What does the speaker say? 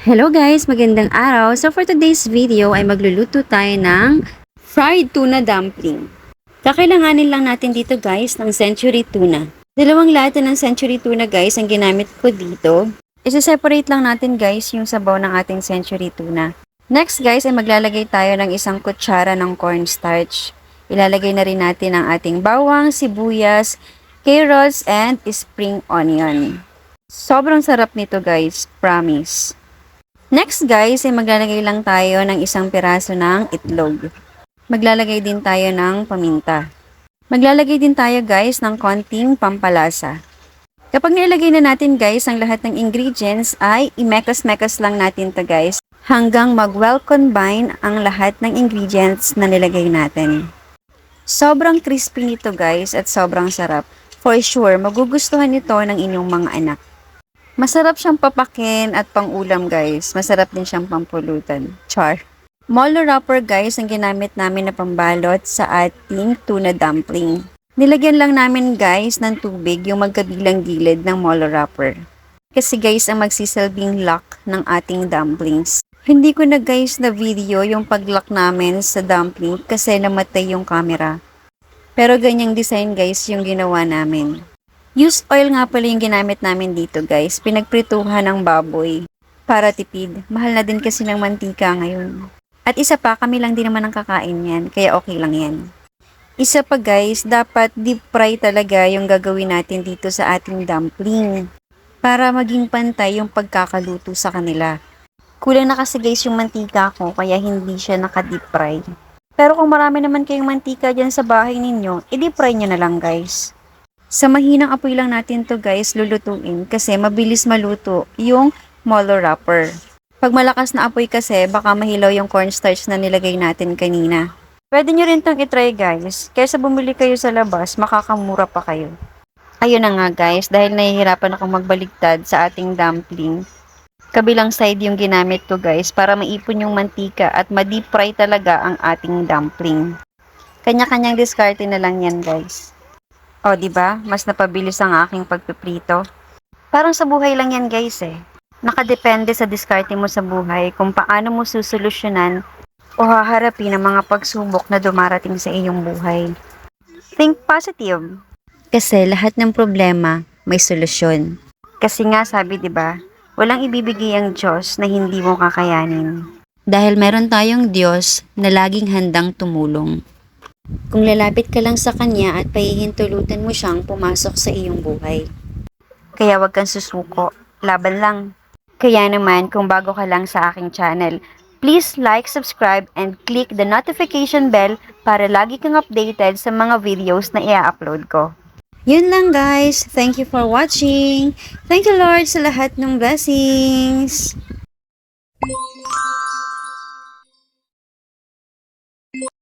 Hello guys! Magandang araw! So for today's video ay magluluto tayo ng fried tuna dumpling. Kakailanganin lang natin dito guys ng century tuna. Dalawang lata ng century tuna guys ang ginamit ko dito. Isa-separate lang natin guys yung sabaw ng ating century tuna. Next guys ay maglalagay tayo ng isang kutsara ng cornstarch. Ilalagay na rin natin ang ating bawang, sibuyas, carrots, and spring onion. Sobrang sarap nito guys, promise. Next guys, ay maglalagay lang tayo ng isang piraso ng itlog. Maglalagay din tayo ng paminta. Maglalagay din tayo guys ng konting pampalasa. Kapag nilagay na natin guys ang lahat ng ingredients ay imekos-mekos lang natin to guys hanggang mag-well combine ang lahat ng ingredients na nilagay natin. Sobrang crispy nito guys at sobrang sarap. For sure, magugustuhan ito ng inyong mga anak. Masarap siyang papakin at pang-ulam guys. Masarap din siyang pampulutan. Char. Molo wrapper guys ang ginamit namin na pambalot sa ating tuna dumpling. Nilagyan lang namin guys ng tubig yung magkabilang gilid ng molo wrapper. Kasi guys ang magsisilbing lock ng ating dumplings. Hindi ko na guys na video yung pag-lock namin sa dumpling kasi namatay yung camera. Pero ganyang design guys yung ginawa namin. Used oil nga pala yung ginamit namin dito guys. Pinagprituhan ng baboy para tipid. Mahal na din kasi ng mantika ngayon. At isa pa, kami lang din naman ang kakain yan. Kaya okay lang yan. Isa pa guys, dapat deep fry talaga yung gagawin natin dito sa ating dumpling. Para maging pantay yung pagkakaluto sa kanila. Kulang na kasi guys yung mantika ko kaya hindi siya naka-deep fry. Pero kung marami naman kayong mantika dyan sa bahay ninyo, i-deep fry nyo na lang guys. Sa mahinang apoy lang natin to guys lulutuin kasi mabilis maluto yung molo wrapper. Pag malakas na apoy kasi baka mahilaw yung cornstarch na nilagay natin kanina. Pwede nyo rin tong itry guys. Kaysa bumili kayo sa labas, makakamura pa kayo. Ayun na nga guys, dahil nahihirapan akong magbaligtad sa ating dumpling. Kabilang side yung ginamit ko guys para maipon yung mantika at ma-deep fry talaga ang ating dumpling. Kanya-kanyang diskarte na lang yan guys. O, diba? Mas napabilis ang aking pagpiprito. Parang sa buhay lang yan guys eh. Nakadepende sa diskarte mo sa buhay kung paano mo susolusyonan o haharapin ang mga pagsubok na dumarating sa iyong buhay. Think positive. Kasi lahat ng problema may solusyon. Kasi nga sabi diba, walang ibibigay ang Diyos na hindi mo kakayanin. Dahil meron tayong Diyos na laging handang tumulong. Kung lalapit ka lang sa Kanya at pahihintulutan mo siyang pumasok sa iyong buhay. Kaya wag kang susuko, laban lang. Kaya naman, kung bago ka lang sa aking channel, please like, subscribe, and click the notification bell para lagi kang updated sa mga videos na i-upload ko. Yun lang guys, thank you for watching. Thank you Lord sa lahat ng blessings.